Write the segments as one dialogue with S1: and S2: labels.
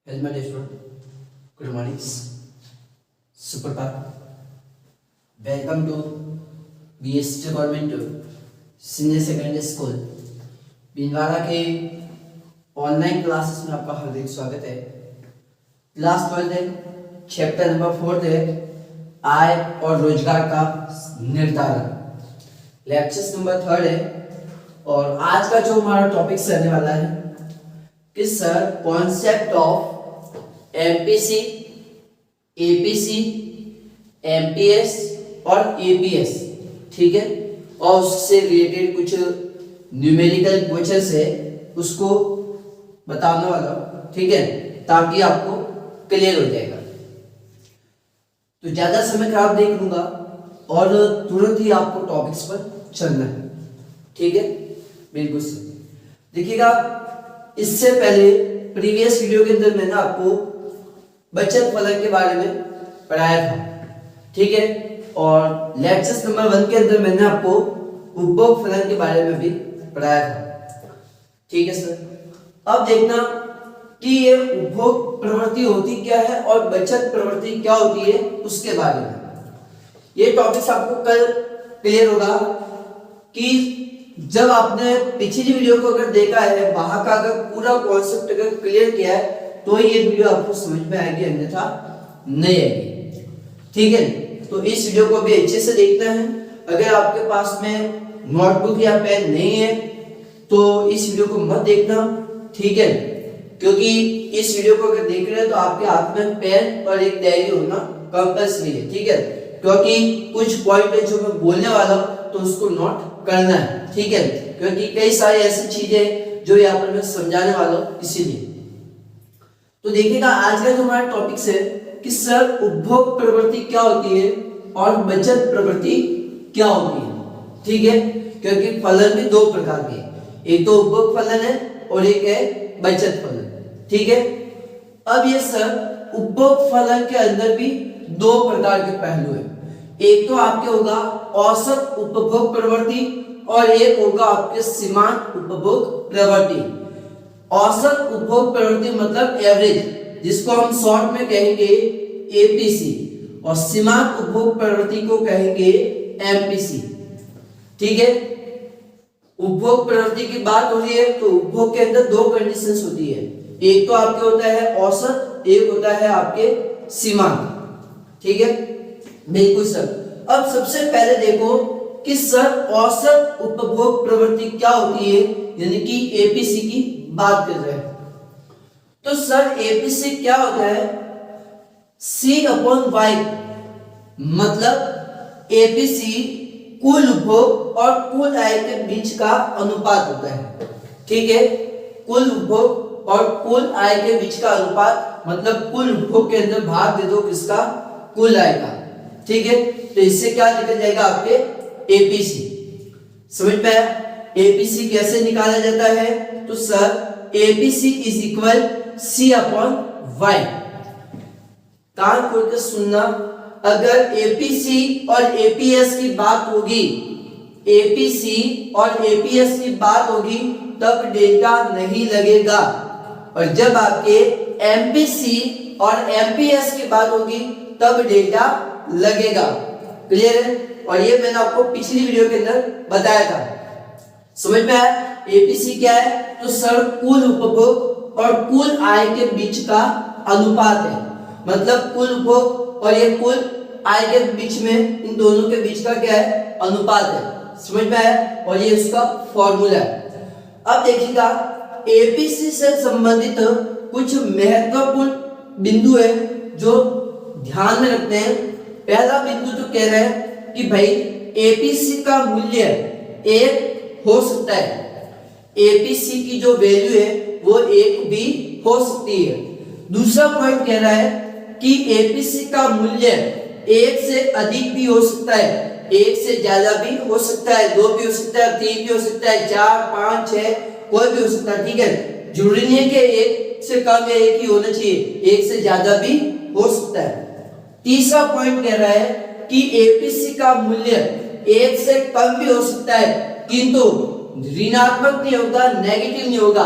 S1: Helmet Ashford. Good morning. Suprabhat. Welcome to BST Government Senior Secondary School. बिनवाड़ा के online classes में आपका हार्दिक स्वागत है। क्लास 12 है, चैप्टर नंबर 4 है, आय और रोजगार का निर्धारण। लेक्चर्स नंबर 3 है और आज का जो हमारा टॉपिक रहने वाला है कि sir concept of MPC, APC, MPS और एपीएस, ठीक है, और उससे रिलेटेड कुछ न्यूमेरिकल क्वेश्चंस है उसको बताने वाला हूं, ठीक है, ताकि आपको क्लियर हो जाएगा। तो ज्यादा समय खराब नहीं करूंगा और तुरंत ही आपको टॉपिक्स पर चलना है, ठीक है, बिल्कुल सही। देखिएगा, इससे पहले प्रीवियस वीडियो के अंदर मैंने आपको बचत फलन के बारे में पढ़ाया था, ठीक है, और लेक्चर्स नंबर 1 के अंदर मैंने आपको उपभोग फलन के बारे में भी पढ़ाया था, ठीक है सर। अब देखना कि ये उपभोग प्रवृत्ति होती क्या है और बचत प्रवृत्ति क्या होती है उसके बारे में। ये टॉपिक्स आपको कल क्लियर होगा कि जब आपने पिछली वीडियो को अगर देखा है, वहां का अगर पूरा कॉन्सेप्ट अगर क्लियर किया है तो ये वीडियो आपको समझ में आएगी, अन्यथा नहीं आएगी, ठीक है। तो इस वीडियो को भी अच्छे से देखना है। अगर आपके पास में नोटबुक या पेन नहीं है तो इस वीडियो को मत देखना, ठीक है, क्योंकि इस वीडियो को अगर देख रहे हैं तो आपके हाथ में पेन और एक डायरी होना कंपल्सरी है, ठीक है, क्योंकि कुछ पॉइंट है जो मैं बोलने वाला हूं तो उसको नोट करना है, ठीक है, क्योंकि कई सारी ऐसी चीजें जो यहाँ पर मैं समझाने वाला हूं, इसीलिए। तो देखिएगा, आज का जो हमारा टॉपिक है कि सर उपभोग प्रवृत्ति क्या होती है और बचत प्रवृत्ति क्या होती है, ठीक है, क्योंकि फलन भी दो प्रकार के, एक तो उपभोग फलन है और एक है बचत फलन, ठीक है। अब ये सर उपभोग फलन के अंदर भी दो प्रकार के पहलू है। एक तो आपके होगा औसत उपभोग प्रवृत्ति और एक होगा आपके सीमांत उपभोग प्रवृत्ति। औसत उपभोग प्रवृत्ति मतलब एवरेज, जिसको हम शॉर्ट में कहेंगे एपीसी, और सीमांत उपभोग प्रवृत्ति को कहेंगे एमपीसी, ठीक है। उपभोग प्रवृत्ति की बात हो रही है तो उपभोग के अंदर दो कंडीशंस होती है, एक तो आपके होता है औसत, एक होता है आपके सीमांत, ठीक है, बिल्कुल सर। अब सबसे पहले देखो कि सर औसत उपभोग प्रवृत्ति क्या होती है, यानी कि एपीसी की बात कर रहे हैं। तो सर एपीसी क्या होता है? C अपॉन वाई, मतलब एपीसी कुल उपभोग और कुल आय के बीच का अनुपात होता है, ठीक है। कुल उपभोग और कुल आय के बीच का अनुपात मतलब कुल उपभोग के अंदर भाग दे दो किसका? कुल आय का, ठीक है। तो इससे क्या निकल जाएगा आपके एपीसी। समझ में आया? एपीसी कैसे निकाला जाता है? तो sir APC is equal C upon Y. कान खोल के सुनना, अगर एपीसी और एपीएस की बात होगी, एपीसी और एपीएस की बात होगी तब डेल्टा नहीं लगेगा, और जब आपके एमपीसी और एमपीएस की बात होगी तब डेल्टा लगेगा। क्लियर है? और ये मैंने आपको पिछली वीडियो के अंदर बताया था। समझ में आया? एपीसी क्या है? तो सर कुल उपभोग और कुल आय के बीच का अनुपात है, मतलब कुल उपभोग और ये कुल आय के बीच में, इन दोनों के बीच का क्या है? अनुपात है। समझ में आया? और ये उसका फॉर्मूला है। अब देखिएगा, एपीसी से संबंधित कुछ महत्वपूर्ण बिंदु है जो ध्यान में रखते हैं। पहला बिंदु तो कह रहे हैं कि भाई एपीसी का मूल्य एक हो सकता है, एपीसी की जो वैल्यू है वो एक भी हो सकती है। दूसरा पॉइंट कह रहा है कि एपीसी का मूल्य एक से अधिक भी हो सकता है, एक से ज्यादा भी हो सकता है, दो भी हो सकता है, तीन भी हो सकता है, 4, 5, 6 कोई भी हो सकता है, ठीक है। जरूरी नहीं है कि एक से कम या एक ही होना चाहिए, एक से ज्यादा भी हो सकता है। तीसरा पॉइंट कह रहा है कि एपीसी का मूल्य एक से कम भी हो सकता है, किंतु ऋणात्मक नहीं होगा, नेगेटिव नहीं होगा।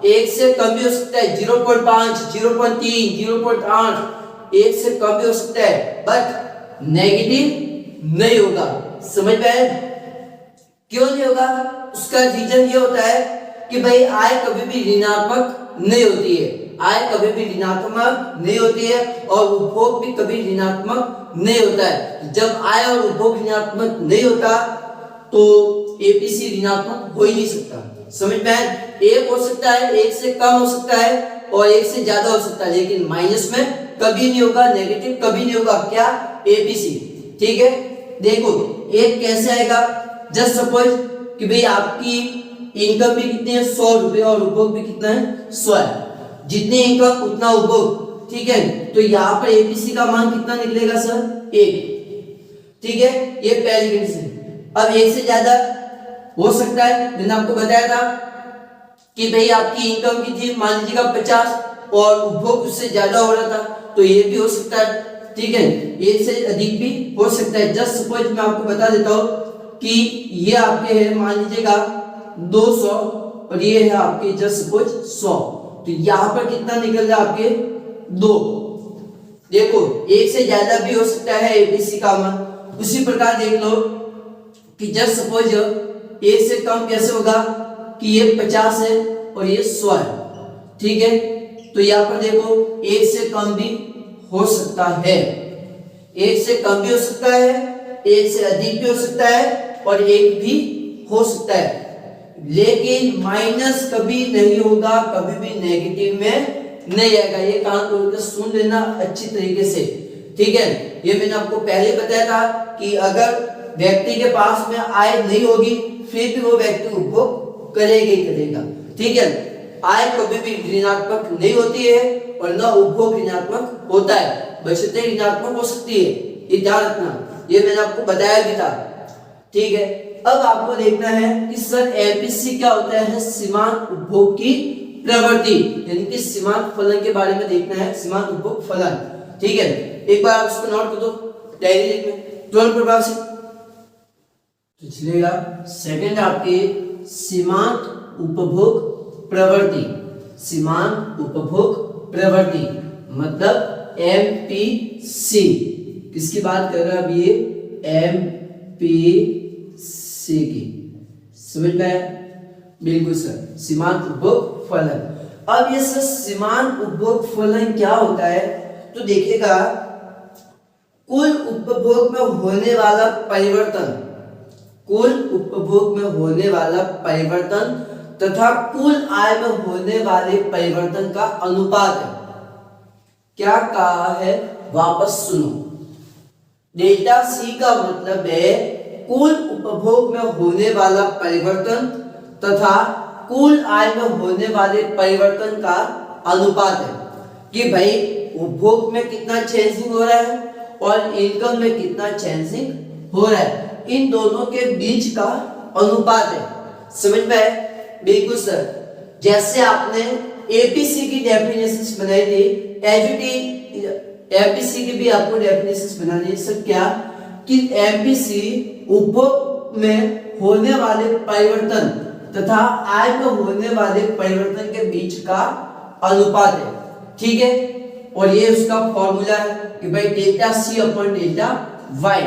S1: एक से कम भी हो सकता है, 0.5, 0.3, 0.8, एक से कम भी हो सकता है, बट नेगेटिव नहीं होगा। समझ में आया? क्यों नहीं होगा? उसका रीजन ये होता है कि भाई आय कभी भी ऋणात्मक नहीं होती है, आय कभी भी ऋणात्मक नहीं होती है और उपभोग भी कभी ऋणात्मक नहीं होता है। जब आय और उपभोग ऋणात्मक नहीं होता तो एपीसी ऋणात्मक हो ही नहीं सकता। समझ में आया? एक हो सकता है, एक से कम हो सकता है और एक से ज्यादा हो सकता है, लेकिन माइनस में कभी नहीं होगा, नेगेटिव कभी नहीं होगा। क्या? एपीसी। ठीक है, देखो एक कैसे आएगा। जस्ट सपोज कि भाई आपकी इनकम भी कितनी है, 100 रुपए, और उपभोग भी कितना है, 100 है। जितनी इनकम उतना उपभोग। ठीक है, तो यहाँ पर एपीसी का मान कितना निकलेगा सर? 1। ठीक है, ये पहली कंडीशन। अब एक से ज्यादा हो सकता है, मैंने आपको बताया था कि भाई आपकी इनकम की थी मान लीजिएगा 50 और उपभोग उससे ज्यादा हो रहा था, तो ये भी हो सकता है। ठीक है, एक से अधिक भी हो सकता है। जस्ट सपोज मैं आपको बता देता हूं कि ये आपके है मान लीजिएगा 200 और ये है आपके जस्ट सपोज 100, तो यहां पर कितना निकल रहा है आपके? 2। देखो एक से ज्यादा भी हो सकता है एबीसी का मान। उसी प्रकार देख लो कि जस्ट सपोज एक से कम कैसे होगा कि ये 50 है और ये 100 है। ठीक है, तो यहाँ पर देखो एक से कम भी हो सकता है, एक से कम भी हो सकता है, एक से अधिक भी हो सकता है और एक भी हो सकता है, लेकिन माइनस कभी नहीं होगा, कभी भी नेगेटिव में नहीं आएगा। ये कान खोल के सुन लेना अच्छी तरीके से। ठीक है, ये मैंने आपको पहले बताया था कि अगर व्यक्ति के पास में आय नहीं होगी फिर भी वो व्यक्ति उपभोग करेगा ही करेगा। ठीक है, आय कभी भी ऋणात्मक नहीं होती है और न उपभोग ऋणात्मक होता है, बशर्ते ऋणात्मक हो सकती है, ये ध्यान रखना। ये मैंने आपको बताया भी था। ठीक है, अब आपको देखना है कि सर एमपीसी क्या होता है? सीमांत उपभोग की प्रवृत्ति, यानी कि सीमांत फलन के बारे में देखना है, सीमांत उपभोग फलन। ठीक है, एक बार आप इसको नोट कर दो डायरी में तुरंत प्रभाव से। तो चलेगा सेकंड आपके सीमांत उपभोग प्रवृत्ति, सीमांत उपभोग प्रवृत्ति मतलब एमपीसी। किसकी बात कर रहे हैं अब? ये एमपीसी की। समझ में आया? बिल्कुल सर, सीमांत उपभोग फलन। अब ये सर सीमांत उपभोग फलन क्या होता है? तो देखिएगा कुल उपभोग में होने वाला परिवर्तन, कुल उपभोग में होने वाला परिवर्तन तथा कुल आय में होने वाले परिवर्तन का अनुपात है। क्या कहा है? वापस सुनो। डेल्टा सी का मतलब है कुल उपभोग में होने वाला परिवर्तन तथा कुल आय में होने वाले परिवर्तन का अनुपात है कि भाई उपभोग में कितना चेंजिंग हो रहा है और इनकम में कितना चेंजिंग हो रहा है, इन दोनों के बीच का अनुपात है। समझ में आया? बिल्कुल सर, जैसे आपने एपीसी की डेफिनेशंस बनाई थी, एचटी एमपीसी की भी आपको डेफिनेशंस बनानी है। सर क्या? कि एमपीसी उपभोग में होने वाले परिवर्तन तथा आय में होने वाले परिवर्तन के बीच का अनुपात है। ठीक है, और ये उसका फॉर्मूला है कि भाई delta C upon delta Y.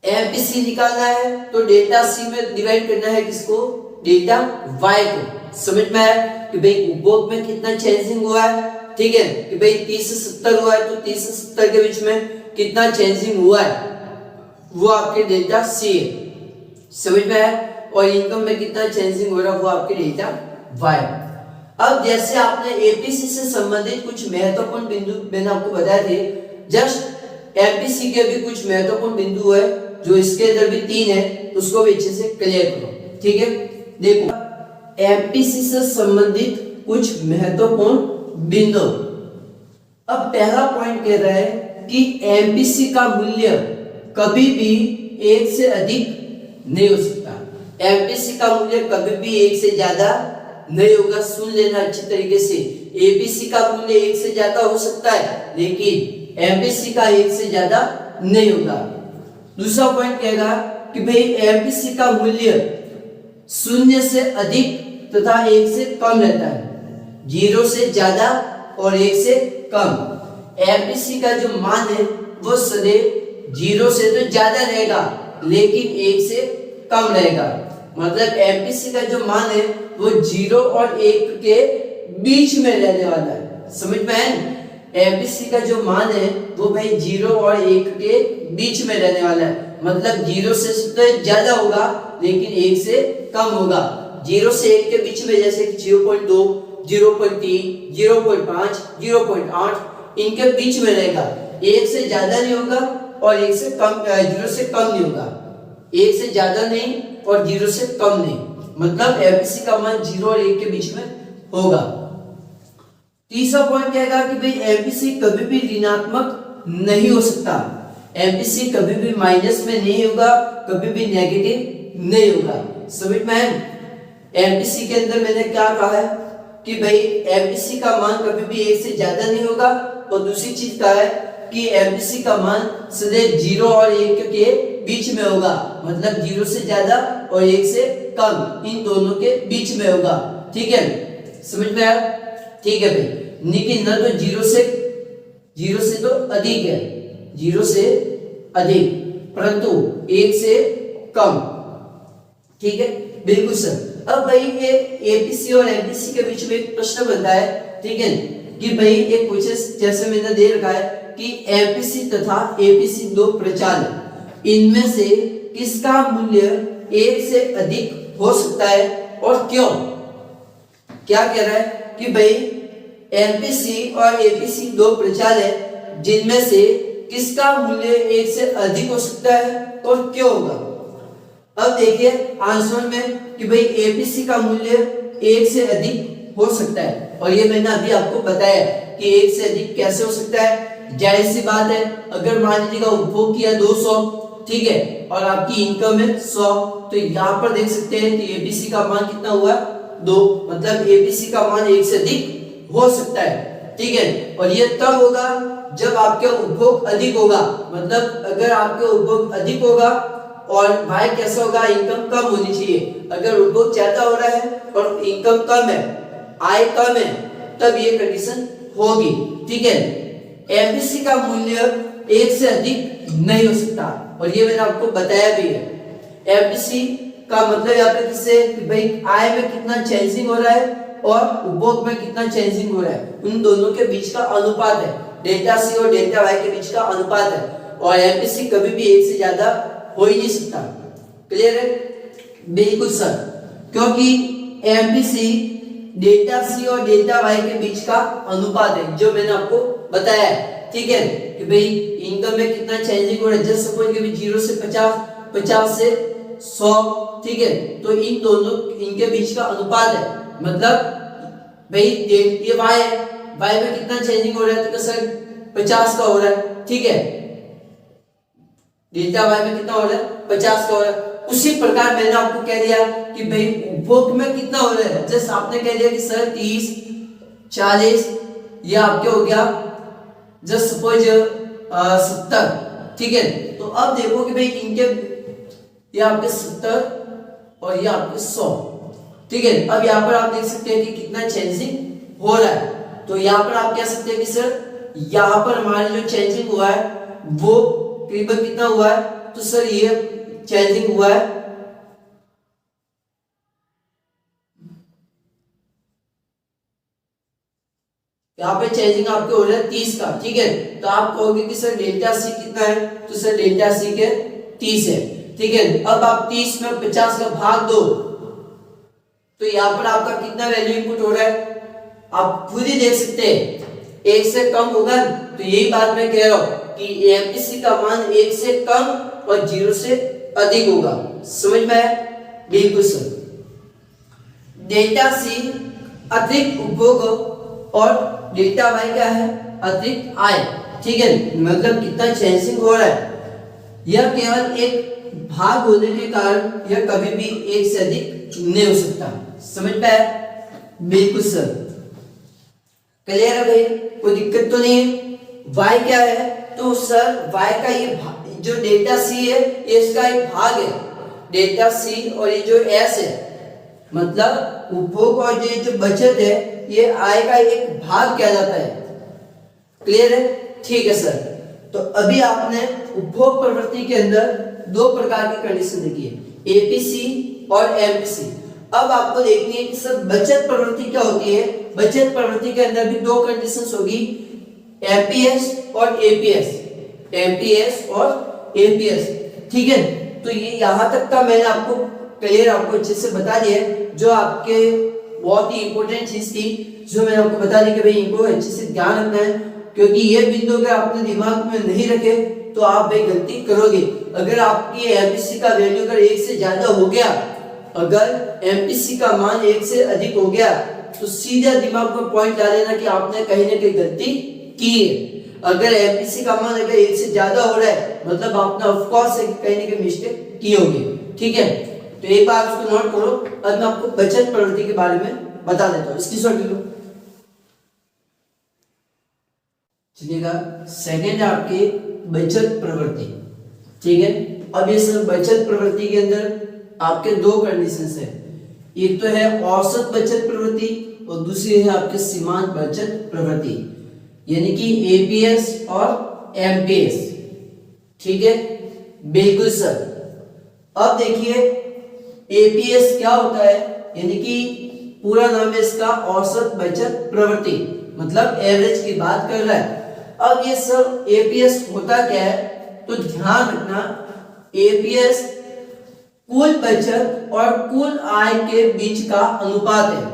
S1: MPC निकालना है तो डेल्टा सी में डिवाइड करना है किसको? डेल्टा वाई को। समझ में आया कि भाई उपभोग में कितना चेंजिंग हुआ है? ठीक है, कि भाई 30 से 70 हुआ है तो 30 से 70 के बीच में कितना चेंजिंग हुआ है, वो आपके डेल्टा सी है। समझ में आया? और इनकम में कितना चेंजिंग हो रहा है, वो आपके डेल्टा वाई। अब जैसे आपने एपीसी से संबंधित कुछ महत्वपूर्ण बिंदु मैंने आपको बताए थे, जस्ट एमपीसी के भी कुछ महत्वपूर्ण बिंदु है जो इसके अंदर भी 3 है, उसको भी अच्छे से क्लियर करो। ठीक है, देखो एमपीसी से संबंधित कुछ महत्वपूर्ण बिंदु। अब पहला पॉइंट कह रहा है कि एमपीसी का मूल्य कभी भी 1 से अधिक नहीं हो सकता। एमपीसी का मूल्य कभी भी 1 से ज्यादा नहीं होगा। सुन लेना अच्छी तरीके से, एपीसी का मूल्य 1 से ज्यादा हो सकता है लेकिन एमपीसी का 1 से ज्यादा नहीं होगा। दूसरा पॉइंट कहेगा कि भाई एमपीसी का मूल्य 0 से अधिक तथा 1 से कम रहता है। 0 से ज्यादा और 1 से कम। एमपीसी का जो मान है वो सदैव 0 से तो ज्यादा रहेगा लेकिन 1 से कम रहेगा। मतलब एमपीसी का जो मान है वो 0 और 1 के बीच में रहने वाला है। समझ में आया? एमपीसी का जो मान है वो भाई 0 और 1 के बीच में रहने वाला है। मतलब 0 से तो ज्यादा होगा लेकिन 1 से कम होगा। 0 से 1 के बीच में जैसे कि 0.2, 0.3, 0.5, 0.8 इनके बीच में रहेगा। 1 से ज्यादा नहीं होगा और 1 से कम 0 से कम नहीं होगा। 1 से ज्यादा नहीं और 0 से कम नहीं। मतलब एमपीसी का मान 0 और 1 के बीच में होगा। तीसरा पॉइंट कहेगा कि भाई एमपीसी कभी भी ऋणात्मक नहीं हो सकता। एमपीसी कभी भी माइनस में नहीं होगा, कभी भी नेगेटिव नहीं होगा। समझ में आया? एमपीसी के अंदर मैंने क्या कहा है कि भाई एमपीसी का मान कभी भी 1 से ज्यादा नहीं होगा और दूसरी चीज कहा है कि एमपीसी का मान सदैव 0 और 1 के बीच में होगा। मतलब 0 से ज्यादा और 1 से कम, इन दोनों के बीच में होगा। ठीक है, समझ में आया? ठीक है भाई। लेकिन न तो 0 से तो अधिक है, 0 से अधिक, परंतु 1 से कम। ठीक है, बिल्कुल सर। अब भाई ये एपीसी और एमपीसी के बीच में एक प्रश्न बनता है। ठीक है, कि भाई एक पूछे जैसे मैंने दे रखा है कि एमपीसी तथा एपीसी दो प्रचाल, इनमें से किसका मूल्य 1 से अधिक हो सकता है और क्यों? क्या कह रहा है कि भाई एमपीसी और एपीसी दो प्रचाल है जिनमें से किसका मूल्य 1 से अधिक हो सकता है और क्यों होगा। अब देखिए आंसर में कि भाई एपीसी का मूल्य 1 से अधिक हो सकता है और ये मैंने अभी आपको बताया कि 1 से अधिक कैसे हो सकता है। जाहिर सी बात है, अगर मान लीजिएगा उपभोग किया 200, ठीक है, और आपकी इनकम है 100, तो यहाँ पर देख सकते हैं कि एपीसी का मान कितना हुआ 2, मतलब एपीसी का मान 1 से अधिक हो सकता है। ठीक है, और ये तब होगा जब आपका उपभोग अधिक होगा। मतलब अगर आपका उपभोग अधिक होगा और भाई कैसा होगा, इनकम कम होनी चाहिए। अगर उपभोग ज्यादा हो रहा है और इनकम कम है, आय कम है, तब ये कंडीशन होगी। ठीक है, एमपीसी का मूल्य 1 से अधिक नहीं हो सकता और ये मैंने आपको बताया भी है। एमपीसी का मतलब यहाँ पे किससे कि भाई आय में कितना चेंजिंग हो रहा है और उपभोग में कितना चेंजिंग हो रहा है, उन दोनों के बीच का अनुपात है। डेल्टा सी और डेल्टा वाई के बीच का अनुपात है और एमपीसी कभी भी 1 से ज्यादा हो ही नहीं सकता। क्लियर है? बिल्कुल सर, क्योंकि एमपीसी डेल्टा सी और डेल्टा वाई के बीच का अनुपात है जो मैंने आपको बताया है। ठीक है, कि भाई इनकम में कितना चेंजिंग हो रहा है। जस्ट सपोज कि 0 से 50, 50 से 100, ठीक है, तो इन दोनों इनके बीच का अनुपात है। मतलब भाई ये वाई है, वाई में कितना चेंजिंग हो रहा है तो सर 50 का हो रहा है। ठीक है, डेल्टा वाई में कितना हो रहा है 50 का हो रहा है। उसी प्रकार मैंने आपको कह दिया कि भाई उपभोग में कितना हो रहा है। जैसे आपने कह दिया कि सर 30, 40, ये आपके हो गया जस्ट सपोज 70। ठीक है, तो अब देखो कि भाई इनके ये आपके 70 और ये आपके 100। ठीक है, अब यहाँ पर आप देख सकते हैं कि कितना चेंजिंग हो रहा है। तो यहाँ पर आप कह सकते हैं कि सर यहाँ पर हमारे जो चेंजिंग हुआ है वो करीबन कितना हुआ है, तो सर ये चेंजिंग हुआ है यहाँ पे चेंजिंग आपके हो रहा है 30 का। ठीक है, तो आप कहोगे कि सर डेल्टा सी कितना है, तो सर डेल्टा सी के 30 है। ठीक है, अब आप 30 में 50 का भाग दो तो यहाँ पर आपका कितना वैल्यू इनपुट हो रहा है आप खुद ही देख सकते हैं, 1 से कम होगा। तो यही बात मैं कह रहा हूं कि एमपीसी का मान 1 से कम और 0 से अधिक होगा। समझ में आया? बिल्कुल सर। डेल्टा सी अतिरिक्त उपभोग और डेल्टा वाई क्या है, अतिरिक्त आय। ठीक है, मतलब कितना चेंजिंग हो रहा है। यह केवल एक भाग होने के कारण यह कभी भी 1 से अधिक नहीं हो सकता। समझ में आया? बिल्कुल सर। क्लियर है भाई, कोई दिक्कत तो नहीं है। वाई क्या है, तो सर वाई का ये जो डेल्टा सी है ये इसका एक भाग है। डेल्टा सी और ये जो एस है मतलब उपभोग और ये जो बचत है ये आय का एक भाग कहलाता है। क्लियर है? ठीक है सर। तो अभी आपने उपभोग प्रवृत्ति के अंदर दो प्रकार की कंडीशन देखी है, एपीसी और एमपीसी। अब आपको देखनी है कि सर बचत प्रवृत्ति क्या होती है। बचत प्रवृत्ति के अंदर भी दो कंडीशंस होगी, एमपीएस और एपीएस, एमपीएस और एपीएस। ठीक है, तो ये यहां तक का मैंने आपको क्लियर आपको अच्छे से बता दिया है। जो आपके बहुत ही इंपॉर्टेंट चीज थी जो मैंने आपको बता दी कि भाई इनको अच्छे से ध्यान रखना है, क्योंकि ये बिंदु अगर आपने दिमाग में नहीं रखे तो आप भाई गलती करोगे। अगर आपकी एमपीसी का वैल्यू अगर 1 से ज्यादा हो गया, अगर एमपीसी का मान 1 से अधिक हो गया तो सीधा दिमाग में पॉइंट ला लेना कि आपने कहीं ना कहीं गलती की है। अगर एमपीसी का मान अगर 1 से ज्यादा हो रहा है मतलब आपने ऑफ कोर्स कहीं ना कहीं मिस्टेक की होगी। ठीक है, तो एक बार उसको नोट करो। अब मैं आपको बचत प्रवृत्ति के बारे में बता देता हूँ, इसकी शॉर्ट लो। चलिएगा, सेकंड है आपकी बचत प्रवृत्ति। ठीक है, अब ये सब बचत प्रवृत्ति के अंदर आपके दो कंडीशंस है, एक तो है औसत बचत प्रवृत्ति और दूसरी है आपके सीमांत बचत प्रवृत्ति, यानी कि एपीएस और एमपीएस। ठीक है, बिल्कुल सर। अब देखिए एपीएस क्या होता है, यानी कि पूरा नाम है इसका औसत बचत प्रवृत्ति, मतलब एवरेज की बात कर रहा है। अब ये सब एपीएस होता क्या है, तो ध्यान रखना, एपीएस कुल बचत और कुल आय के बीच का अनुपात है।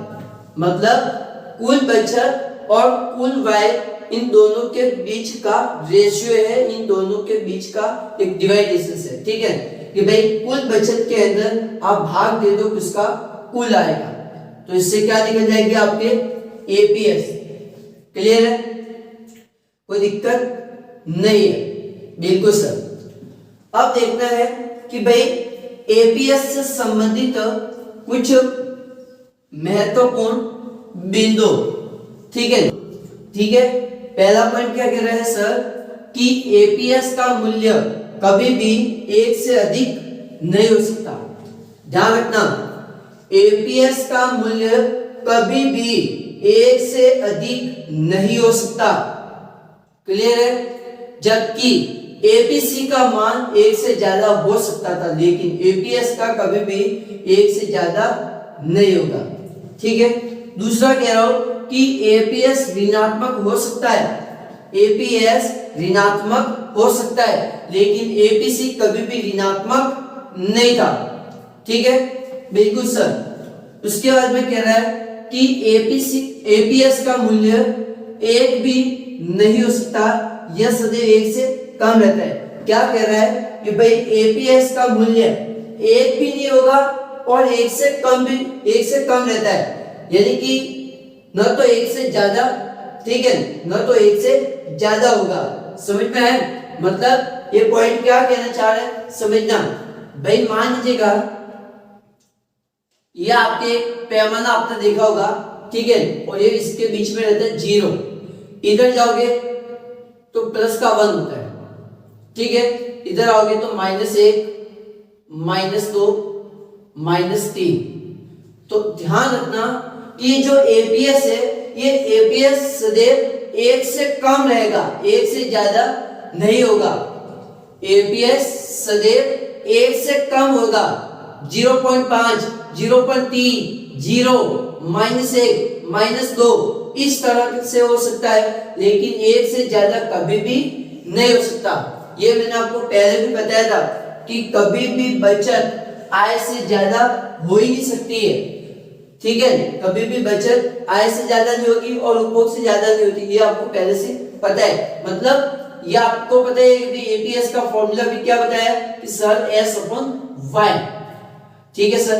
S1: मतलब कुल बचत और कुल व्यय इन दोनों के बीच का रेशियो है, इन दोनों के बीच का एक डिवाइडेशन है। ठीक है, कि भाई कुल बचत के अंदर आप भाग दे दो किसका, कुल आय का, तो इससे क्या निकल जाएगी आपके एपीएस। क्लियर है, कोई दिक्कत नहीं है? बिल्कुल सर। अब देखना है कि भाई एपीएस से संबंधित कुछ महत्वपूर्ण बिंदु। ठीक है, ठीक है। पहला पॉइंट क्या कह रहा है सर कि एपीएस का मूल्य कभी भी 1 से अधिक नहीं हो सकता। ध्यान रखना, एपीएस का मूल्य कभी भी 1 से अधिक नहीं हो सकता। क्लियर है, जबकि एपीसी का मान 1 से ज्यादा हो सकता था, लेकिन एपीएस का कभी भी 1 से ज्यादा नहीं होगा। ठीक है, दूसरा कह रहा हूं कि एपीएस ऋणात्मक हो सकता है, एपीएस ऋणात्मक हो सकता है, लेकिन एपीसी कभी भी ऋणात्मक नहीं था। ठीक है, बिल्कुल सर। उसके बाद में कह रहा है कि एपीएस का मूल्य 1 भी नहीं हो सकता, यह सदैव 1 से कम रहता है। क्या कह रहा है कि भाई एपीएस का मूल्य 1 भी नहीं होगा और 1 से कम भी, 1 से कम रहता है, यानी कि न तो 1 से ज्यादा, ठीक है, न तो 1 से ज्यादा होगा। समझ में है? मतलब ये पॉइंट क्या कहना चाह रहे हैं समझना। भाई मान लीजिएगा ये आपके पैमाना आपने देखा होगा, ठीक है, और ये इसके बीच में रहता है 0। इधर जाओगे तो प्लस का 1 होता है, ठीक है, इधर आओगे तो -1, -2, -3। तो ध्यान रखना ये जो एपीएस है, ये एपीएस सदैव 1 से कम रहेगा, 1 से ज्यादा नहीं होगा। एपीएस सदैव 1 से कम होगा, 0.5, 0.3, 0, -1, -2 इस तरह से हो सकता है, लेकिन 1 से ज्यादा कभी भी नहीं हो सकता। ये मैंने आपको पहले भी बताया था कि कभी भी बचत आय से ज्यादा हो ही नहीं सकती है। ठीक है, कभी भी बचत आय से ज्यादा नहीं होगी और उपभोग से ज्यादा नहीं होती, ये आपको पहले से पता है। मतलब ये आपको पता है कि एपीएस का फॉर्मूला भी क्या बताया कि सर S/Y। ठीक है सर।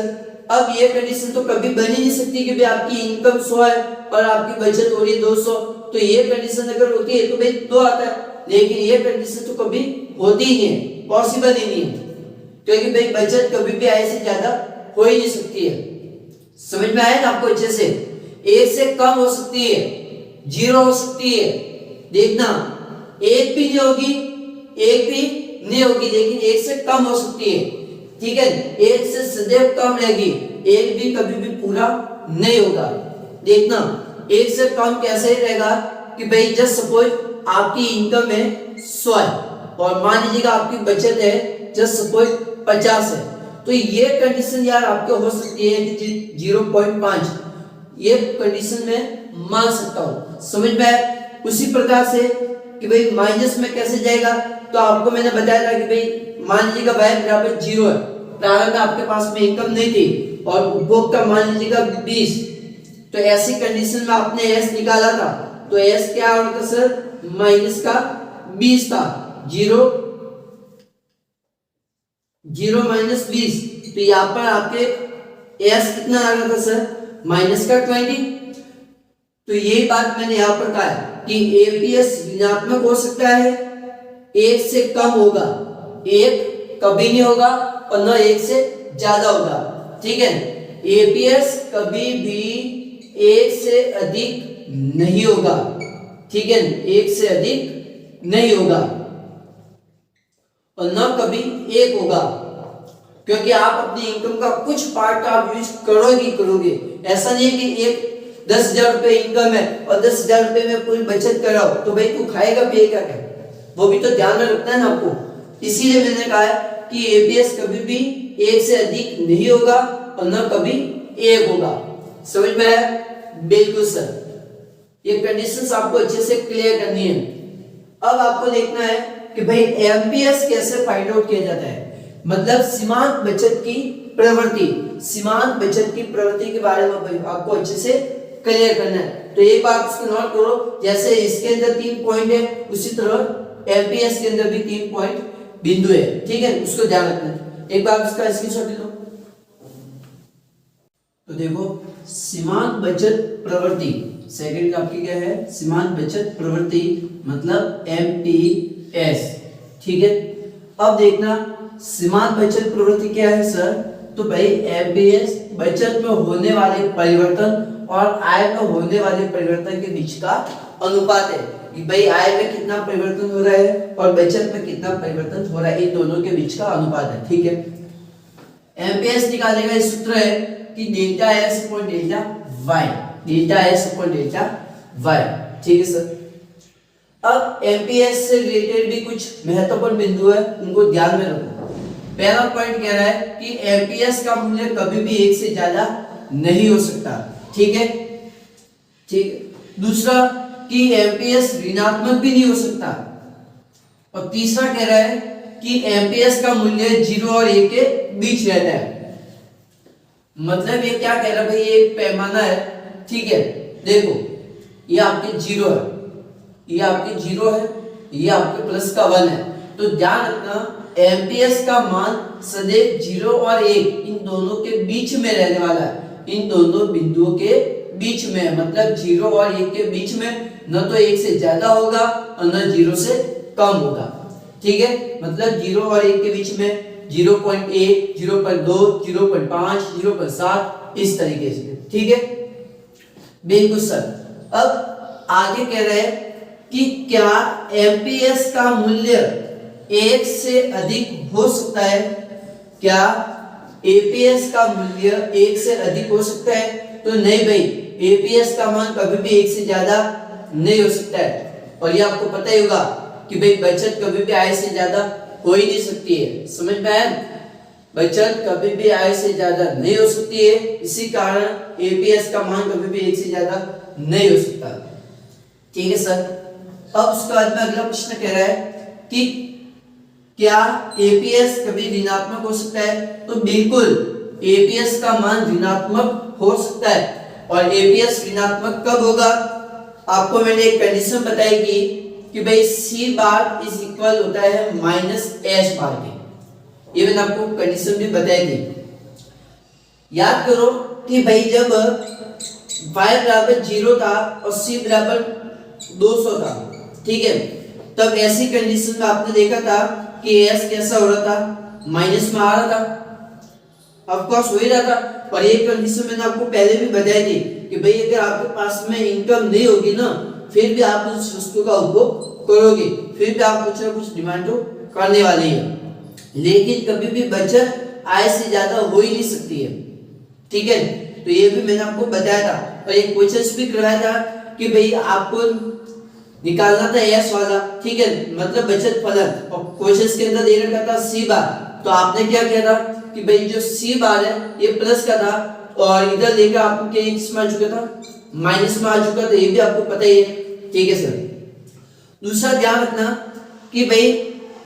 S1: अब ये कंडीशन तो कभी बन ही नहीं सकती कि भाई आपकी इनकम 100 है और आपकी बचत हो रही है 200, तो ये कंडीशन अगर होती है तो भाई 2 आता है, लेकिन ये कंडीशन तो कभी होती ही नहीं है, पॉसिबल ही नहीं है, क्योंकि भाई बचत कभी भी आय से ज्यादा हो ही नहीं सकती है। समझ में आया ना आपको अच्छे से? 1 से कम हो सकती है, 0 हो सकती है, देखना 1 भी नहीं होगी, 1 भी नहीं होगी, लेकिन 1 से कम हो सकती है। ठीक है, 1 से सदैव कम रहेगी, 1 भी कभी भी पूरा नहीं होगा। देखना एक से कम कैसे रहेगा कि भाई जस्ट सपोज आपकी इनकम है 100 और मान लीजिएगा आपकी बचत है जस्ट सपोज 50 है, तो ये कंडीशन यार आपके हो सकती है कि 0.5 ये कंडीशन में मान सकता हूं, समझ में आया। उसी प्रकार से कि भाई माइनस में कैसे जाएगा, तो आपको मैंने बताया था कि भाई मान लीजिएगा y बराबर 0 है, प्रारंभ में आपके पास में इनकम नहीं थी और उपभोग का मान लीजिएगा 20, तो ऐसी कंडीशन में आपने s निकाला था, तो s क्या होगा सर माइनस का 20 था, 0 माइनस 20, तो यहाँ पर आपके s कितना आ रहा था सर माइनस का 20। तो यही बात मैंने यहाँ पर कहा है कि एपीएस ऋणात्मक हो सकता है, एक से कम होगा, एक कभी नहीं होगा और न एक से ज्यादा होगा, ठीक है। एपीएस कभी भी एक से अधिक नहीं होगा, ठीक है, एक से अधिक नहीं होगा और न कभी एक होगा, क्योंकि आप अपनी इनकम का कुछ पार्ट आप यूज करोगे। ऐसा नहीं है कि एक 10,000 रुपए इनकम है और 10,000 रुपए में पूरी बचत कर रहा हो तो भाई तू खाएगा पिएगा क्या, वो भी तो ध्यान में रखना है ना आपको। इसीलिए मैंने कहा है कि एपीएस कभी भी एक से अधिक नहीं होगा और न कभी एक होगा, समझ में आया। बिल्कुल सर, ये कंडीशंस आपको अच्छे से क्लियर करनी है। अब आपको देखना है कि भाई एमपीएस कैसे फाइंड आउट किया जाता है, मतलब सीमांत बचत की प्रवृत्ति, सीमांत बचत की प्रवृत्ति के बारे में आपको अच्छे से क्लियर करना है। तो एक बात इसको नोट करो, जैसे इसके अंदर 3 पॉइंट है उसी तरह एमपीएस के अंदर भी 3 पॉइंट बिंदु है, ठीक है, उसको ध्यान रखना है। एक बार इसका स्क्रीनशॉट ले लो। तो देखो सीमांत बचत प्रवृत्ति, सेकंड आपकी क्या है सीमांत बचत प्रवृत्ति मतलब एमपीएस, ठीक है। अब देखना सीमांत बचत प्रवृत्ति क्या है सर, तो भाई एमपीएस बचत में होने वाले परिवर्तन और आय में होने वाले परिवर्तन के बीच का अनुपात है कि भाई आय में कितना परिवर्तन हो रहा है और बचत में कितना परिवर्तन हो रहा है, इन दोनों के बीच का अनुपात है, ठीक है। एमपीएस निकालने का सूत्र है कि delta S upon delta Y, delta S upon delta Y, ठीक है सर। अब एमपीएस से रिलेटेड भी कुछ महत्वपूर्ण बिंदु है, उनको ध्यान में रखो। पहला पॉइंट कह रहा है कि एमपीएस का मूल्य कभी भी एक से ज्यादा नहीं हो सकता, ठीक है, ठीक है। दूसरा कि एमपीएस ऋणात्मक भी नहीं हो सकता और तीसरा कह रहा है कि एमपीएस का मूल्य 0 और 1 के बीच रहता है। मतलब ये क्या कह रहा है भाई, ये एक पैमाना है, ठीक है। देखो ये आपके 0 है, ये आपके 0 है, ये आपके प्लस का 1 है, तो ध्यान रखना एमपीएस का मान सदैव 0 और 1 इन दोनों के बीच में रहने वाला है, इन दोनों बिंदुओं के बीच में, मतलब 0 और 1 के बीच में, न तो 1 से ज्यादा होगा और न 0 से कम होगा, ठीक है। मतलब 0 और 1 के बीच में 0.1, 0.2, 0.5, 0.7 इस तरीके से, ठीक है, बिल्कुल सर। अब आगे कह रहे हैं कि क्या एमपीएस का मूल्य 1 से अधिक हो सकता है, क्या एपीएस का मूल्य 1 से अधिक हो सकता है, तो नहीं भाई, एपीएस का मान कभी भी 1 से ज्यादा नहीं हो सकता है। और ये आपको पता ही होगा कि भाई बचत कभी भी आय से ज्यादा हो ही नहीं सकती है, समझ में आया। बचत कभी भी आय से ज्यादा नहीं हो सकती है, इसी कारण एपीएस का मान कभी भी 1 से ज्यादा नहीं हो सकता, ठीक है सर। अब उसके बाद में अगला प्रश्न कह रहा है कि क्या एपीएस कभी ऋणात्मक हो सकता है, तो बिल्कुल एपीएस का मान ऋणात्मक हो सकता है। और एपीएस ऋणात्मक कब होगा, आपको मैंने एक कंडीशन बताई कि भाई सी बार इज इक्वल होता है माइनस एस बार के, ये मैंने आपको कंडीशन भी बताई थी। याद करो कि भाई जब y बराबर 0 था और c बराबर 200 था, ठीक है, तब ऐसी कंडीशन में आपने देखा था कि s कैसा हो रहा था, माइनस में आ रहा था, ऑफ कोर्स हो ही रहा था। और ये कंडीशन मैंने आपको पहले भी बताई थी कि भाई अगर आपके पास में इनकम नहीं होगी ना, फिर भी आप उस वस्तु का उपभोग करोगे, फिर भी आप कुछ ना कुछ डिमांड तो करने वाले हैं, लेकिन कभी भी बचत आय से ज्यादा हो ही नहीं सकती है, ठीक है। तो ये भी मैंने आपको बताया था और एक क्वेश्चन भी करवाया था कि भाई आपको निकालना था एस वाला, ठीक है, मतलब बचत फलन, और क्वेश्चन के अंदर दे रखा था सी बार। तो आपने क्या किया था कि भाई जो सी बार है ये प्लस का था और इधर लेकर आपको क्या इसमें आ चुका था, माइनस में आ चुका था, ये भी आपको पता ही है, ठीक है सर। दूसरा ध्यान रखना कि भाई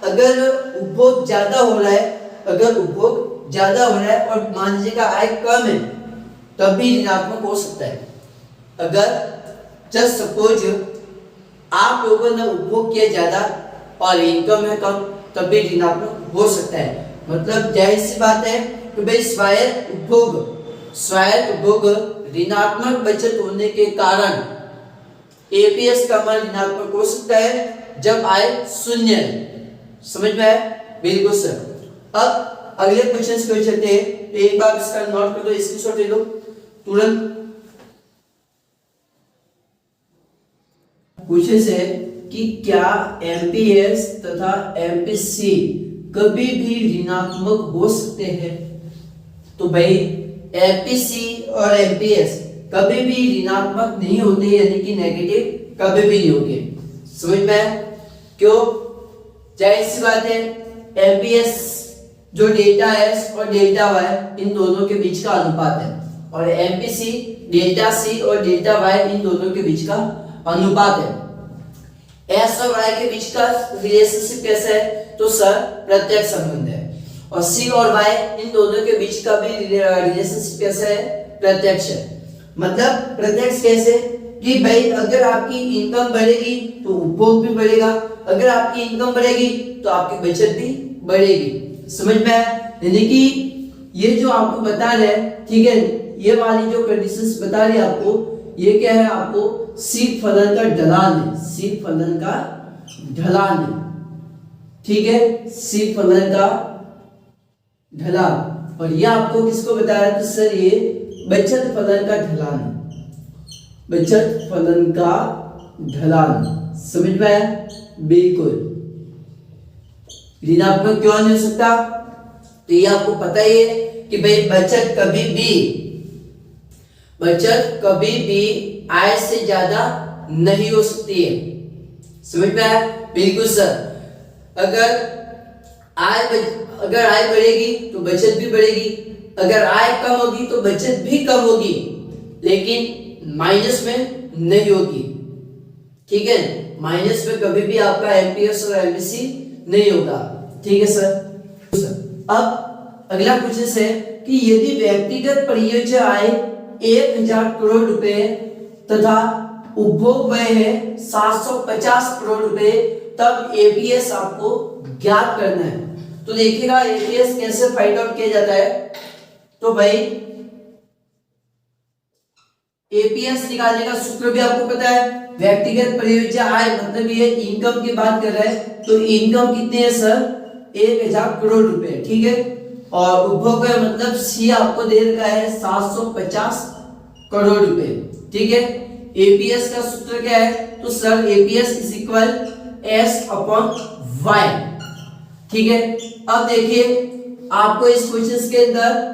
S1: अगर उपभोग ज्यादा हो रहा है, अगर उपभोग ज्यादा हो रहा है और मान लीजिए का आय कम है तब भी ऋणात्मक हो सकता है। अगर जस्ट सपोज आप लोगों ने उपभोग किया ज्यादा और इनकम है कम तब भी ऋणात्मक हो सकता है। मतलब जाहिर सी बात है कि भाई स्वायत्त उपभोग ऋणात्मक बचत होने के कारण एपीएस का मान ऋणात्मक हो सकता है जब आय शून्य है। समझ में आया? बिल्कुल सर। अब अगले क्वेश्चन को चलते हैं, तो एक बार इसका नोट कर दो, स्क्रीनशॉट ले लो तुरंत। क्वेश्चन है कि क्या एमपीएस तथा एमपीसी कभी भी ऋणात्मक हो सकते हैं? तो भाई एमपीसी और एमपीएस कभी भी ऋणात्मक नहीं होते, यानी कि नेगेटिव कभी भी नहीं होंगे। समझ में आया? क्यों? जाहिर सी बात है एमपीएस जो डेल्टा एस और डेल्टा वाई इन दोनों के बीच का अनुपात है और एमपीसी डेल्टा सी और डेल्टा वाई इन दोनों के बीच का अनुपात है। एस और वाई के बीच का रिलेशनशिप कैसा है? तो सर प्रत्यक्ष संबंध है। और सी और वाई इन दोनों के बीच का भी रिलेशनशिप कैसा है? प्रत्यक्ष है। मतलब प्रत्यक्ष कैसे कि भाई अगर आपकी इनकम बढ़ेगी तो उपभोग भी बढ़ेगा, अगर आपकी इनकम बढ़ेगी तो आपकी बचत भी बढ़ेगी। समझ में आया? यानी कि ये जो आपको बता रहे हैं, ठीक है, ये वाली जो कंडीशंस बता रही है आपको, ये क्या है? आपको सी फलन का ढलान है, सी फलन का ढलान है, ठीक है, सी फलन का ढलान। और ये आपको किसको बताया? तो सर ये बचत फलन का ढलान है, बचत फलन का ढलान। समझ में आया? बिल्कुल। ऋणात्मक क्यों नहीं हो सकता? तो ये आपको पता ही है कि भाई बचत कभी भी आय से ज्यादा नहीं हो सकती है। समझ में आया? बिल्कुल सर। अगर आय बढ़ेगी तो बचत भी बढ़ेगी, अगर आय कम होगी तो बचत भी कम होगी, लेकिन माइनस में नहीं होगी, ठीक है, माइनस में कभी भी आपका एमपीएस और एमपीसी नहीं होगा, ठीक है सर। अब अगला क्वेश्चन है कि यदि व्यक्तिगत परियोजना आय 1000 करोड़ रुपए तथा उपभोग व्यय है 750 करोड़ रुपए, तब एपीएस आपको ज्ञात करना है। तो देखिएगा एपीएस कैसे फाइंड आउट किया जाता है। तो भाई एपीएस निकालने का सूत्र भी आपको पता है, व्यक्तिगत परियोजना आय मतलब ये इनकम की बात कर रहे हैं, तो इनकम कितनी है सर? 1000 करोड़ रुपए, ठीक है, और उपभोग है मतलब सी आपको दे रखा है 750 करोड़ रुपए, ठीक है। एपीएस का सूत्र क्या है? तो sir APS is equal S upon Y, ठीक है। अब देखिए आपको इस क्वेश्चन के अंदर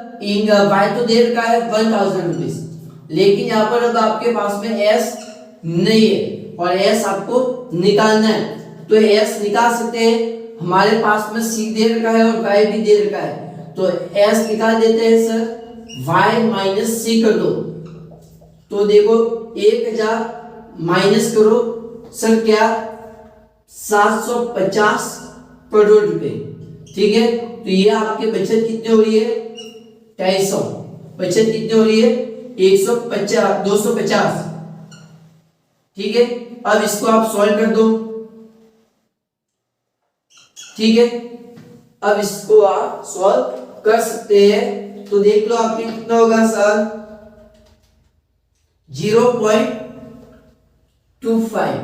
S1: वाई तो दे रखा है 1000 रुपीज, लेकिन यहाँ पर अब आपके पास में एस नहीं है और एस आपको निकालना है, तो एस निकाल सकते हैं। हमारे पास में सी दे रखा है और वाई भी दे रखा है, तो एस निकाल देते हैं सर, वाई माइनस सी कर दो, तो देखो 1000 माइनस करो सर क्या 750 करोड़ रुपए, ठीक है। तो ये आपके बचत कितनी हो रही है? 250। बचत कितनी हो रही है? 150 250, ठीक है। अब इसको आप सॉल्व कर दो, ठीक है। अब इसको आप सॉल्व कर सकते हैं, तो देख लो आपके कितना होगा सर 0.25।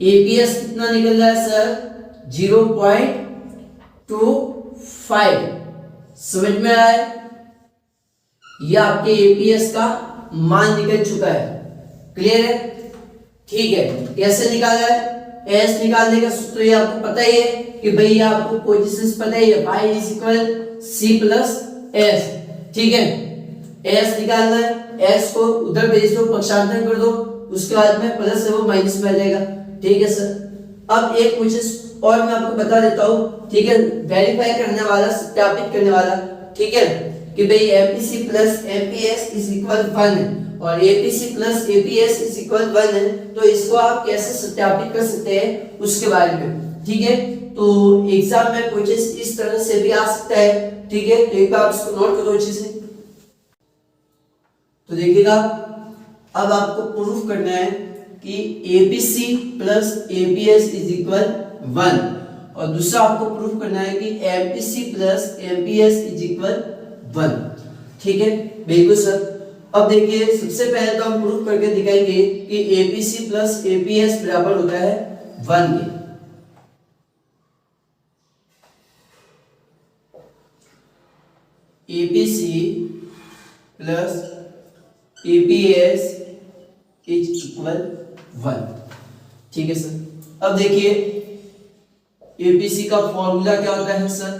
S1: एपीएस कितना निकल रहा है सर? 0.25। समझ में आया? ये आपके एपीएस का मान निकल चुका है, क्लियर है? ठीक है। कैसे निकाला है? एस निकालने का सूत्र ये आपको पता ही है कि भाई आपको पोजीशंस पता ही है, y is equal c plus S, ठीक है। एस निकालना है एस को उधर भेज दो, पक्षांतर कर दो, उसके बाद में प्लस है वो माइनस में आ जाएगा। ठीक है सर। अब एक क्वेश्चन और मैं आपको बता देता हूँ, ठीक है, वेरीफाई करने वाला, सत्यापित करने वाला, ठीक है, कि भाई MPC plus MPS is equal 1 है और APC plus APS is equal 1 है, तो इसको आप कैसे सत्यापित कर सकते हैं उसके बारे में। ठीक है, तो एग्जाम में क्वेश्चन इस तरह से भी आ सकता है। ठीक है, तो एक बार आप इसको नोट करो अच्छे से। तो देखिएगा, अब आपको प्रूफ करना है कि APC plus APS is equal 1 और दूसरा आपको प्रूफ करना है कि MPC plus MPS is equal 1। ठीक है, बिल्कुल सर। अब देखिए, सबसे पहले तो हम प्रूफ करके दिखाएंगे कि एपीसी प्लस एपीएस बराबर होता है 1 के। APC plus APS is equal 1। ठीक है सर। अब देखिए, एपीसी का फॉर्मूला क्या होता है सर?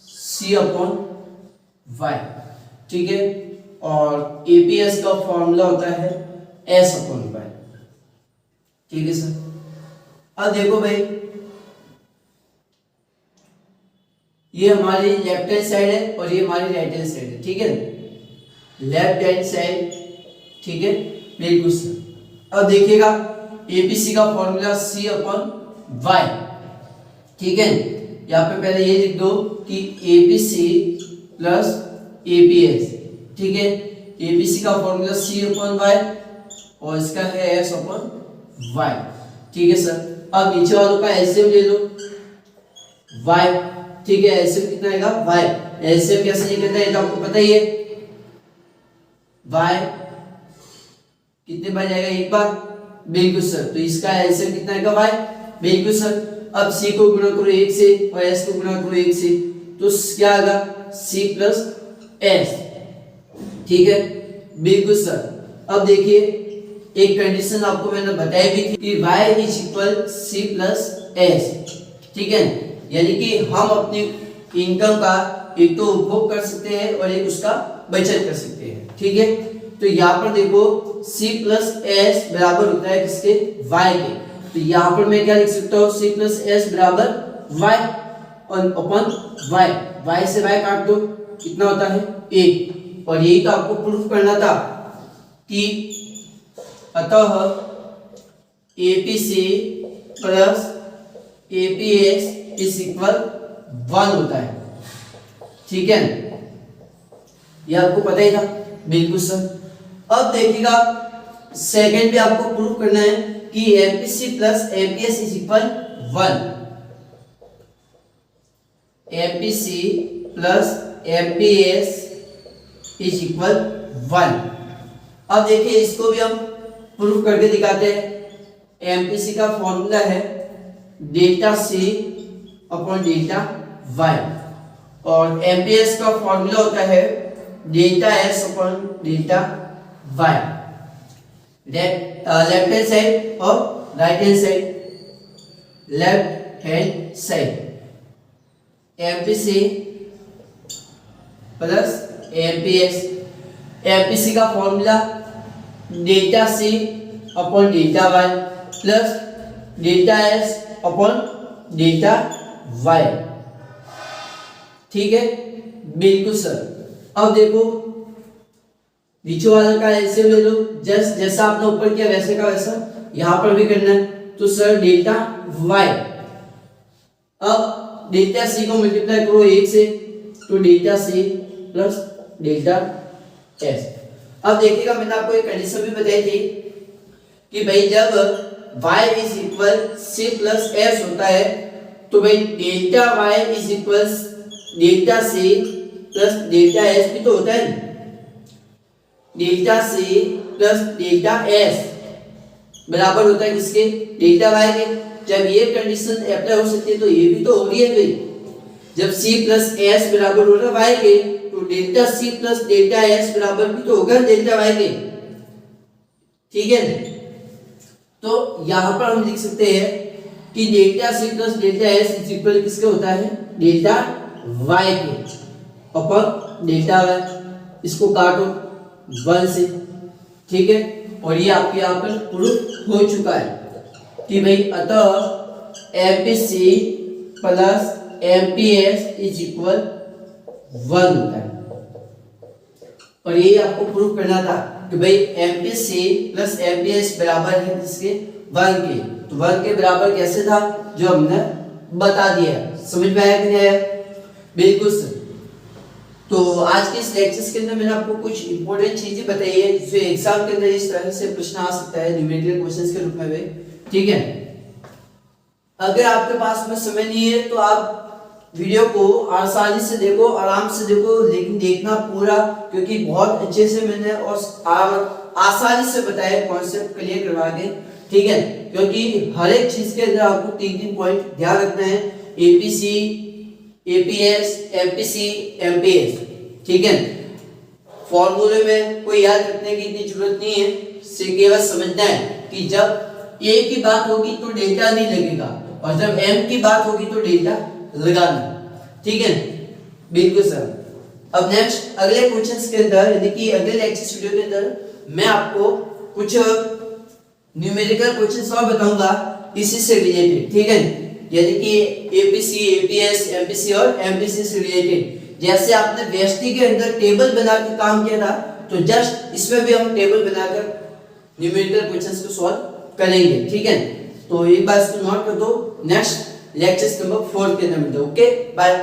S1: C upon Y. ठीक है, और एपीएस का फॉर्मूला होता है S अपॉन वाई। ठीक है सर। अब देखो भाई, ये हमारी लेफ्ट हैंड साइड है और ये हमारी राइट हैंड साइड है। ठीक है, लेफ्ट हैंड साइड। ठीक है, बिल्कुल सर। अब देखिएगा, एबीसी का फॉर्मूला C अपॉन वाई। ठीक है, यहाँ पे पहले ये लिख दो कि एबीसी प्लस एपीएस। ठीक है, एबीसी का फॉर्मूला C अपॉन वाई और इसका है S अपॉन वाई। ठीक है सर। अब नीचे वालों का एलसीएम ले लो, वाई। ठीक है, एलसीएम कितना आएगा? वाई। एलसीएम कैसे निकलता है तो आपको पता ही है, वाई कितने बार जाएगा? एक बार। बिल्कुल सर। तो इसका एलसीएम कितना आएगा? वाई। बिल्कुल सर। अब C को गुणा करो 1 से और S को गुणा करो 1 से, तो क्या आएगा? C plus S। ठीक है, बिल्कुल सर। अब देखिए, एक कंडीशन आपको मैंने बताई भी थी कि y is equal C plus S। ठीक है, यानी कि हम अपनी इनकम का एक तो उपभोग कर सकते हैं और एक उसका बचत कर सकते हैं। ठीक है, तो यहाँ पर देखो, C प्लस S बराबर होता है किसके? y के। तो यहाँ पर मैं क्या लिख सकता हूँ? C प्लस S बराबर y और अपन y से y काट दो, कितना होता है? 1। और यही तो आपको प्रूफ करना था कि अतः APC plus APS is equal 1 होता है। ठीक है, ये आपको पता ही था। बिल्कुल सर। अब देखिएगा, सेकंड भी आपको प्रूफ करना है कि MPC plus MPS is equal 1। MPC plus MPS is equal 1। अब देखिए, इसको भी हम प्रूफ करके दिखाते हैं। एमपीसी का फॉर्मूला है delta C upon delta Y और एमपीएस का फॉर्मूला होता है delta S upon delta Y. Left hand side और right hand side. Left hand side MPC plus MPS. MPC का formula delta C upon delta Y plus delta S upon delta Y. ठीक है, बिल्कुल sir. अब देखो, नीचे वाला का एलसीएम ले लो, जैसा आपने ऊपर किया वैसे का वैसा यहां पर भी करना है। तो सर डेल्टा वाई, अब डेल्टा सी को मल्टीप्लाई करो 1 से, तो delta C plus delta S. अब देखिएगा, मैंने आपको एक कंडीशन भी बताई थी कि भाई जब y is equal c plus s होता है तो भाई delta y is equal delta c plus delta s भी तो होता है। Delta c plus delta s बराबर होता है किसके? डेल्टा y के। जब ये कंडीशन अप्लाई हो सकती है तो ये भी तो हो रही है भाई। जब c प्लस s बराबर हो रहा है y के, तो delta c plus delta s बराबर भी तो होगा डेल्टा y के। ठीक है, तो यहां पर हम लिख सकते हैं कि delta c plus delta s is equal किसके होता है? डेल्टा y के अपॉन डेल्टा y। इसको काटो 1 से, ठीक है। और ये आपके यहाँ पर प्रूफ हो चुका है कि भाई अतः MPC plus MPS is equal 1 होता है। और ये आपको प्रूफ करना था कि भाई एमपीसी प्लस एमपीएस बराबर है किसके, 1 के। तो 1 के बराबर कैसे था, जो हमने बता दिया। समझ में आया कि नहीं आया? बिल्कुल सर। तो आज के इस लेक्चर के अंदर मैंने आपको कुछ इंपॉर्टेंट चीजें बताई है जो एग्जाम के अंदर इस तरह से प्रश्न आ सकता है न्यूमेरिकल क्वेश्चंस के रूप में भी, ठीक है। अगर आपके पास में समय नहीं है तो आप वीडियो को आसानी से देखो, आराम से देखो, लेकिन देखना पूरा, क्योंकि बहुत अच्छे से मैंने और आसानी से बताया, कॉन्सेप्ट क्लियर करवा के, ठीक है। क्योंकि हर एक चीज के अंदर आपको 3-3 पॉइंट ध्यान रखना है, एपीसी, एपीएस, एमपीसी, एमपीएस, ठीक है। फॉर्मूले में कोई याद रखने की इतनी जरूरत नहीं है, सिर्फ केवल समझना है कि जब ए की बात होगी तो डेल्टा नहीं लगेगा, और जब एम की बात होगी तो डेल्टा लगाना, ठीक है। बिल्कुल सर। अब नेक्स्ट अगले क्वेश्चंस के अंदर, यानी कि अगले लेक्चर वीडियो के अंदर मैं आपको कुछ न्यूमेरिकल क्वेश्चंस और बताऊंगा इसी से रिलेटेड, ठीक है। यानी कि एपीसी, एपीएस, एमपीसी और एमपीसी से रिलेटेड। जैसे आपने व्यष्टि के अंदर टेबल बना के काम किया था, तो जस्ट इसमें भी हम टेबल बनाकर न्यूमेरिकल क्वेश्चंस को सॉल्व करेंगे, ठीक है। तो एक बार इसको नोट कर दो, नेक्स्ट लेक्चर नंबर 4 के अंदर मिलते हैं। Okay, bye.